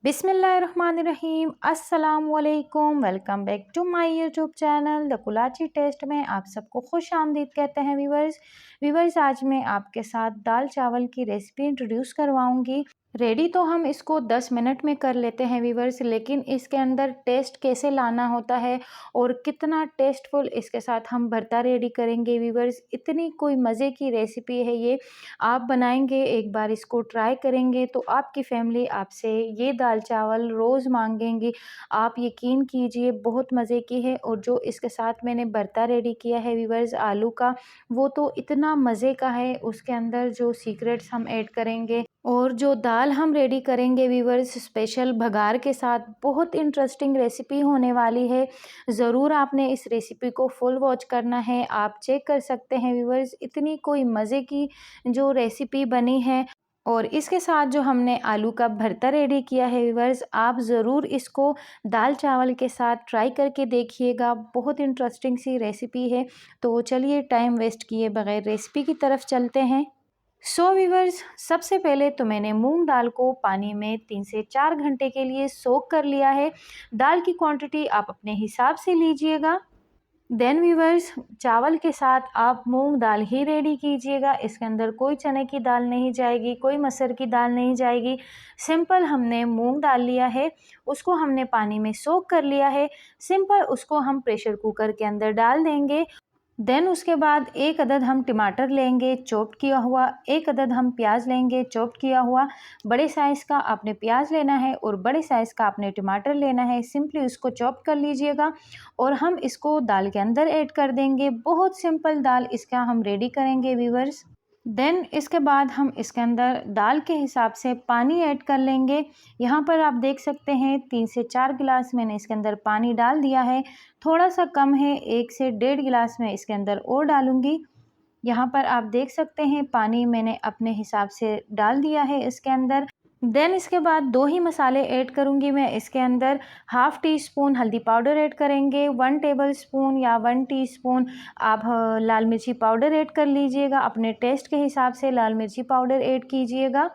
बिस्मिल्लाहिर्रहमानिर्रहीम अस्सलाम वालेकुम। Welcome back to my YouTube channel the Kulachi test में आप सबको खुश आमदीद कहते हैं व्यूवर्स आज मैं आपके साथ दाल चावल की रेसिपी इंट्रोड्यूस करवाऊंगी। रेडी तो हम इसको 10 मिनट में कर लेते हैं व्यूवर्स, लेकिन इसके अंदर टेस्ट कैसे लाना होता है और कितना टेस्टफुल इसके साथ हम भरता रेडी करेंगे व्यूवर्स। इतनी कोई मज़े की रेसिपी है ये, आप बनाएंगे एक बार इसको ट्राई करेंगे तो आपकी फैमिली आपसे ये दाल चावल रोज़ मांगेंगी। आप यकीन कीजिए बहुत मज़े की है। और जो इसके साथ मैंने भरता रेडी किया है व्यूवर्स आलू का, वो तो इतना मज़े का है। उसके अंदर जो सीक्रेट्स हम ऐड करेंगे और जो दाल हम रेडी करेंगे व्यूवर्स स्पेशल भगार के साथ, बहुत इंटरेस्टिंग रेसिपी होने वाली है। ज़रूर आपने इस रेसिपी को फुल वॉच करना है। आप चेक कर सकते हैं व्यूवर्स, इतनी कोई मज़े की जो रेसिपी बनी है। और इसके साथ जो हमने आलू का भरता रेडी किया है व्यूवर्स, आप ज़रूर इसको दाल चावल के साथ ट्राई करके देखिएगा। बहुत इंटरेस्टिंग सी रेसिपी है। तो चलिए टाइम वेस्ट किए बगैर रेसिपी की तरफ चलते हैं। व्यूवर्स, सबसे पहले तो मैंने मूंग दाल को पानी में 3 से 4 घंटे के लिए सोक कर लिया है। दाल की क्वांटिटी आप अपने हिसाब से लीजिएगा। देन व्यूवर्स, चावल के साथ आप मूंग दाल ही रेडी कीजिएगा। इसके अंदर कोई चने की दाल नहीं जाएगी, कोई मसूर की दाल नहीं जाएगी। सिंपल हमने मूंग दाल लिया है, उसको हमने पानी में सोक कर लिया है। सिंपल उसको हम प्रेशर कुकर के अंदर डाल देंगे। देन उसके बाद एक अदद हम टमाटर लेंगे चॉप्ड किया हुआ, एक अदद हम प्याज लेंगे चॉप्ड किया हुआ। बड़े साइज़ का आपने प्याज लेना है और बड़े साइज़ का आपने टमाटर लेना है। सिंपली उसको चॉप कर लीजिएगा और हम इसको दाल के अंदर ऐड कर देंगे। बहुत सिंपल दाल इसका हम रेडी करेंगे व्यूवर्स। देन इसके बाद हम इसके अंदर दाल के हिसाब से पानी ऐड कर लेंगे। यहाँ पर आप देख सकते हैं 3 से 4 गिलास मैंने इसके अंदर पानी डाल दिया है। थोड़ा सा कम है, 1 से 1.5 गिलास मैं इसके अंदर और डालूँगी। यहाँ पर आप देख सकते हैं पानी मैंने अपने हिसाब से डाल दिया है इसके अंदर। देन इसके बाद 2 ही मसाले ऐड करूँगी मैं इसके अंदर। हाफ़ टी स्पून हल्दी पाउडर ऐड करेंगे, 1 टेबल स्पून या 1 टीस्पून आप लाल मिर्ची पाउडर ऐड कर लीजिएगा। अपने टेस्ट के हिसाब से लाल मिर्ची पाउडर ऐड कीजिएगा।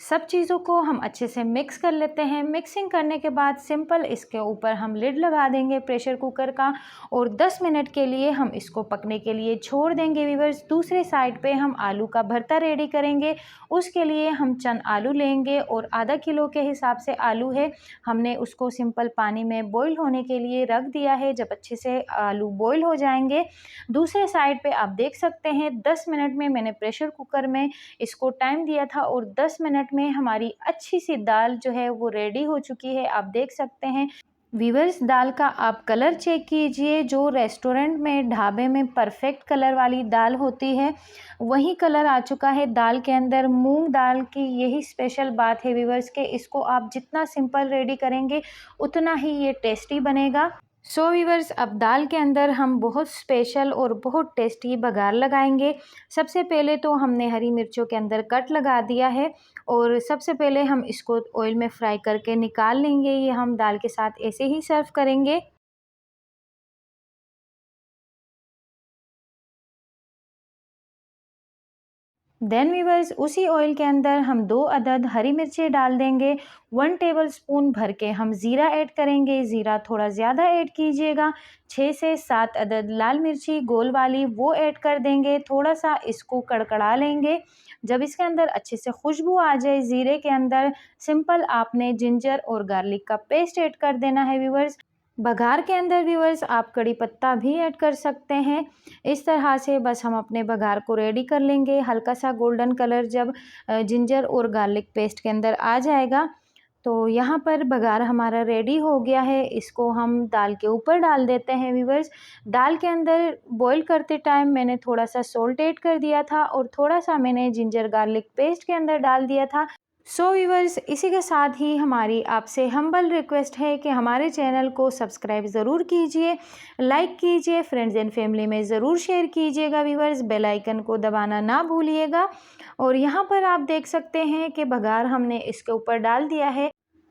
सब चीज़ों को हम अच्छे से मिक्स कर लेते हैं। मिक्सिंग करने के बाद सिंपल इसके ऊपर हम लिड लगा देंगे प्रेशर कुकर का और 10 मिनट के लिए हम इसको पकने के लिए छोड़ देंगे व्यूवर्स। दूसरे साइड पे हम आलू का भरता रेडी करेंगे। उसके लिए हम चंद आलू लेंगे और आधा किलो के हिसाब से आलू है, हमने उसको सिंपल पानी में बॉईल होने के लिए रख दिया है। जब अच्छे से आलू बॉईल हो जाएंगे, दूसरे साइड पे आप देख सकते हैं 10 मिनट में मैंने प्रेशर कुकर में इसको टाइम दिया था और 10 मिनट में हमारी अच्छी सी दाल जो है वो रेडी हो चुकी है। आप देख सकते हैं व्यूवर्स, दाल का आप कलर चेक कीजिए। जो रेस्टोरेंट में ढाबे में परफेक्ट कलर वाली दाल होती है, वही कलर आ चुका है दाल के अंदर। मूंग दाल की यही स्पेशल बात है व्यूवर्स के इसको आप जितना सिंपल रेडी करेंगे उतना ही ये टेस्टी बनेगा। व्यूवर्स, अब दाल के अंदर हम बहुत स्पेशल और बहुत टेस्टी बघार लगाएंगे। सबसे पहले तो हमने हरी मिर्चों के अंदर कट लगा दिया है और सबसे पहले हम इसको ऑयल में फ्राई करके निकाल लेंगे। ये हम दाल के साथ ऐसे ही सर्व करेंगे। देन वीवर्स, उसी ऑयल के अंदर हम 2 अदद हरी मिर्चें डाल देंगे। 1 टेबल स्पून भर के हम ज़ीरा ऐड करेंगे। ज़ीरा थोड़ा ज़्यादा ऐड कीजिएगा। 6 से 7 अदद लाल मिर्ची गोल वाली वो ऐड कर देंगे। थोड़ा सा इसको कड़कड़ा लेंगे। जब इसके अंदर अच्छे से खुशबू आ जाए ज़ीरे के अंदर, सिंपल आपने जिंजर और गार्लिक का पेस्ट ऐड कर देना है व्यूवर्स। बघार के अंदर व्यूवर्स आप कड़ी पत्ता भी ऐड कर सकते हैं। इस तरह से बस हम अपने बघार को रेडी कर लेंगे। हल्का सा गोल्डन कलर जब जिंजर और गार्लिक पेस्ट के अंदर आ जाएगा, तो यहाँ पर बघार हमारा रेडी हो गया है। इसको हम दाल के ऊपर डाल देते हैं व्यूवर्स। दाल के अंदर बॉईल करते टाइम मैंने थोड़ा सा सॉल्ट ऐड कर दिया था और थोड़ा सा मैंने जिंजर गार्लिक पेस्ट के अंदर डाल दिया था। व्यूवर्स, इसी के साथ ही हमारी आपसे हम्बल रिक्वेस्ट है कि हमारे चैनल को सब्सक्राइब ज़रूर कीजिए, लाइक कीजिए, फ्रेंड्स एंड फैमिली में ज़रूर शेयर कीजिएगा व्यूवर्स। बेल आइकन को दबाना ना भूलिएगा। और यहाँ पर आप देख सकते हैं कि बघार हमने इसके ऊपर डाल दिया है।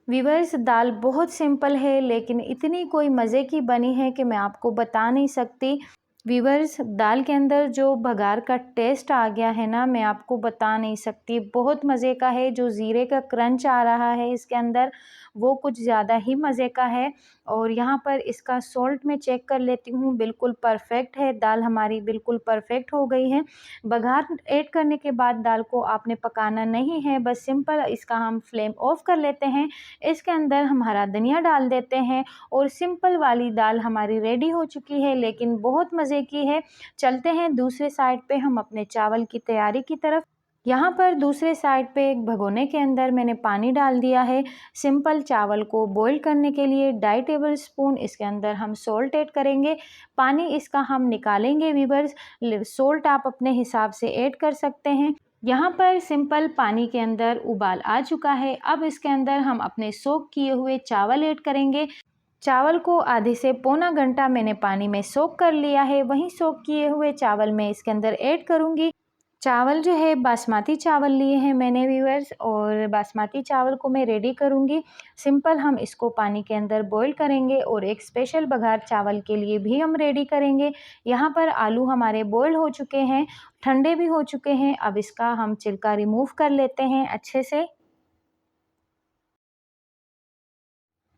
व्यूवर्स, दाल बहुत सिंपल है लेकिन इतनी कोई मज़े की बनी है कि मैं आपको बता नहीं सकती। वीवर्स, दाल के अंदर जो बघार का टेस्ट आ गया है ना, मैं आपको बता नहीं सकती, बहुत मज़े का है। जो ज़ीरे का क्रंच आ रहा है इसके अंदर, वो कुछ ज़्यादा ही मज़े का है। और यहाँ पर इसका सॉल्ट मैं चेक कर लेती हूँ, बिल्कुल परफ़ेक्ट है, दाल हमारी बिल्कुल परफ़ेक्ट हो गई है। बघार ऐड करने के बाद दाल को आपने पकाना नहीं है, बस सिंपल इसका हम फ्लेम ऑफ कर लेते हैं। इसके अंदर हम हरा धनिया डाल देते हैं और सिंपल वाली दाल हमारी रेडी हो चुकी है, लेकिन बहुत मज़े की है। चलते हैं दूसरे साइड पे हम अपने चावल की तैयारी की तरफ। यहाँ पर दूसरे साइड पे एक भगोने के अंदर मैंने पानी डाल दिया है। सिंपल चावल को बॉईल करने के लिए 2.5 टेबल स्पून इसके अंदर हम सॉल्ट ऐड करेंगे। पानी इसका हम निकालेंगे वीवर्स। सॉल्ट आप अपने हिसाब से ऐड कर सकते हैं। यहाँ पर सिंपल पानी के अंदर उबाल आ चुका है। अब इसके अंदर हम अपने सोक किए हुए चावल ऐड करेंगे। चावल को आधे से पौना घंटा मैंने पानी में सोक कर लिया है। वहीं सोक किए हुए चावल मैं इसके अंदर ऐड करूँगी। चावल जो है बासमती चावल लिए हैं मैंने व्यूअर्स, और बासमती चावल को मैं रेडी करूँगी। सिंपल हम इसको पानी के अंदर बॉईल करेंगे और एक स्पेशल बघार चावल के लिए भी हम रेडी करेंगे। यहाँ पर आलू हमारे बॉईल हो चुके हैं, ठंडे भी हो चुके हैं। अब इसका हम छिलका रिमूव कर लेते हैं अच्छे से।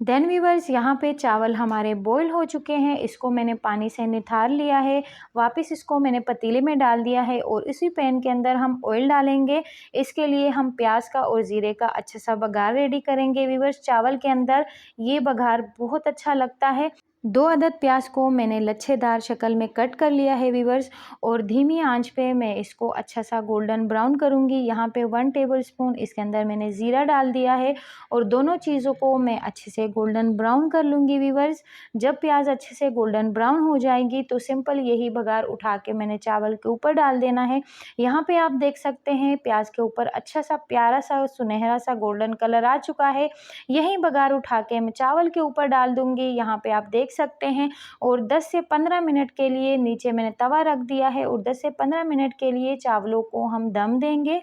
देन व्यूवर्स, यहाँ पे चावल हमारे बॉईल हो चुके हैं, इसको मैंने पानी से निथार लिया है। वापस इसको मैंने पतीले में डाल दिया है और इसी पैन के अंदर हम ऑयल डालेंगे। इसके लिए हम प्याज का और ज़ीरे का अच्छा सा बघार रेडी करेंगे व्यूवर्स। चावल के अंदर ये बघार बहुत अच्छा लगता है। 2 अदद प्याज को मैंने लच्छेदार शक्ल में कट कर लिया है व्यूवर्स, और धीमी आंच पे मैं इसको अच्छा सा गोल्डन ब्राउन करूँगी। यहाँ पे 1 टेबल स्पून इसके अंदर मैंने ज़ीरा डाल दिया है और दोनों चीज़ों को मैं अच्छे से गोल्डन ब्राउन कर लूँगी व्यूवर्स। जब प्याज अच्छे से गोल्डन ब्राउन हो जाएगी तो सिंपल यही बघार उठा के मैंने चावल के ऊपर डाल देना है। यहाँ पे आप देख सकते हैं प्याज के ऊपर अच्छा सा प्यारा सा सुनहरा सा गोल्डन कलर आ चुका है। यही बघार उठा के मैं चावल के ऊपर डाल दूँगी, यहाँ पे आप देख सकते हैं। और 10 से 15 मिनट के लिए नीचे मैंने तवा रख दिया है और 10 से 15 मिनट के लिए चावलों को हम दम देंगे।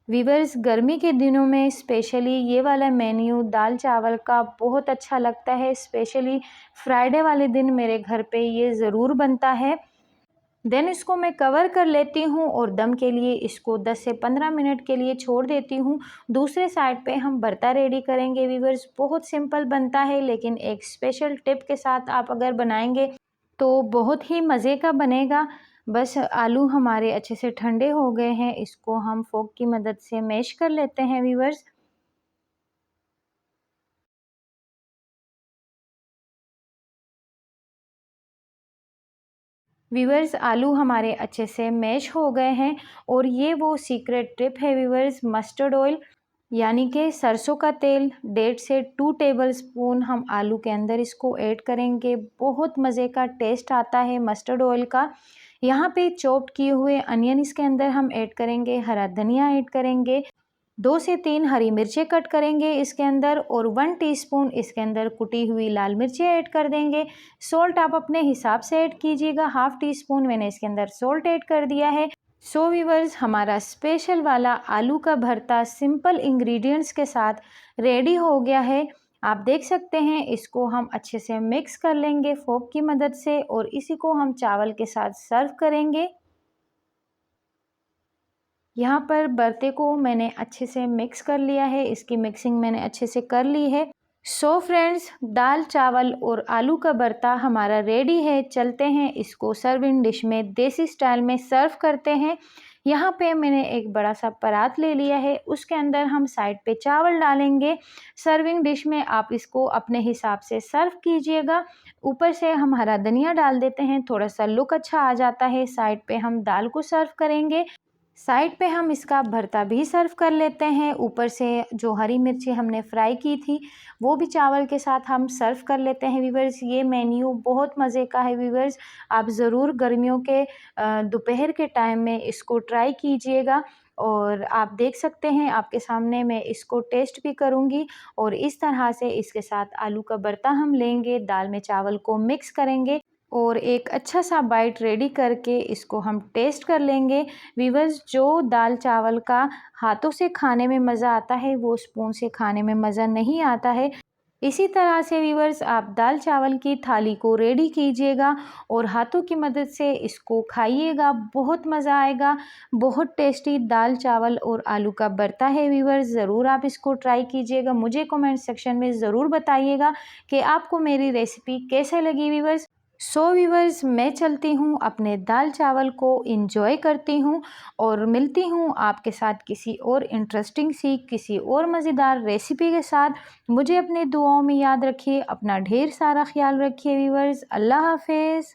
वीवर्स, गर्मी के दिनों में स्पेशली ये वाला मेन्यू दाल चावल का बहुत अच्छा लगता है। स्पेशली फ्राइडे वाले दिन मेरे घर पे ये ज़रूर बनता है। देन इसको मैं कवर कर लेती हूँ और दम के लिए इसको 10 से 15 मिनट के लिए छोड़ देती हूँ। दूसरे साइड पे हम भरता रेडी करेंगे वीवर्स। बहुत सिंपल बनता है, लेकिन एक स्पेशल टिप के साथ आप अगर बनाएंगे तो बहुत ही मज़े का बनेगा। बस आलू हमारे अच्छे से ठंडे हो गए हैं, इसको हम फोक की मदद से मैश कर लेते हैं वीवर्स। वीवर्स, आलू हमारे अच्छे से मैश हो गए हैं और ये वो सीक्रेट टिप है वीवर्स, मस्टर्ड ऑयल यानी कि सरसों का तेल 1.5 से 2 टेबल स्पून हम आलू के अंदर इसको ऐड करेंगे। बहुत मज़े का टेस्ट आता है मस्टर्ड ऑयल का। यहाँ पे चॉप्ड किए हुए अनियन इसके अंदर हम ऐड करेंगे, हरा धनिया ऐड करेंगे, 2 से 3 हरी मिर्चें कट करेंगे इसके अंदर, और 1 टीस्पून इसके अंदर कुटी हुई लाल मिर्चें ऐड कर देंगे। सॉल्ट आप अपने हिसाब से ऐड कीजिएगा, हाफ़ टी स्पून मैंने इसके अंदर सॉल्ट ऐड कर दिया है। सो वीवर्स, हमारा स्पेशल वाला आलू का भरता सिंपल इंग्रेडिएंट्स के साथ रेडी हो गया है। आप देख सकते हैं, इसको हम अच्छे से मिक्स कर लेंगे फोक की मदद से और इसी को हम चावल के साथ सर्व करेंगे। यहाँ पर बर्ते को मैंने अच्छे से मिक्स कर लिया है, इसकी मिक्सिंग मैंने अच्छे से कर ली है। सो फ्रेंड्स, दाल चावल और आलू का भरता हमारा रेडी है। चलते हैं इसको सर्विंग डिश में देसी स्टाइल में सर्व करते हैं। यहाँ पे मैंने एक बड़ा सा परात ले लिया है, उसके अंदर हम साइड पे चावल डालेंगे। सर्विंग डिश में आप इसको अपने हिसाब से सर्व कीजिएगा। ऊपर से हम हरा धनिया डाल देते हैं, थोड़ा सा लुक अच्छा आ जाता है। साइड पे हम दाल को सर्व करेंगे। साइड पे हम इसका भरता भी सर्व कर लेते हैं। ऊपर से जो हरी मिर्ची हमने फ्राई की थी वो भी चावल के साथ हम सर्व कर लेते हैं वीवर्स। ये मेन्यू बहुत मज़े का है वीवर्स, आप ज़रूर गर्मियों के दोपहर के टाइम में इसको ट्राई कीजिएगा। और आप देख सकते हैं, आपके सामने मैं इसको टेस्ट भी करूंगी। और इस तरह से इसके साथ आलू का भरता हम लेंगे, दाल में चावल को मिक्स करेंगे और एक अच्छा सा बाइट रेडी करके इसको हम टेस्ट कर लेंगे। वीवर्स, जो दाल चावल का हाथों से खाने में मज़ा आता है वो स्पून से खाने में मज़ा नहीं आता है। इसी तरह से व्यूअर्स आप दाल चावल की थाली को रेडी कीजिएगा और हाथों की मदद से इसको खाइएगा, बहुत मज़ा आएगा। बहुत टेस्टी दाल चावल और आलू का भरता है व्यूअर्स, ज़रूर आप इसको ट्राई कीजिएगा। मुझे कमेंट सेक्शन में ज़रूर बताइएगा कि आपको मेरी रेसिपी कैसे लगी व्यूअर्स। व्यूअर्स मैं चलती हूँ, अपने दाल चावल को इंजॉय करती हूँ और मिलती हूँ आपके साथ किसी और इंटरेस्टिंग सी किसी और मज़ेदार रेसिपी के साथ। मुझे अपने दुआओं में याद रखिए, अपना ढेर सारा ख्याल रखिए व्यूअर्स। अल्लाह हाफिज़।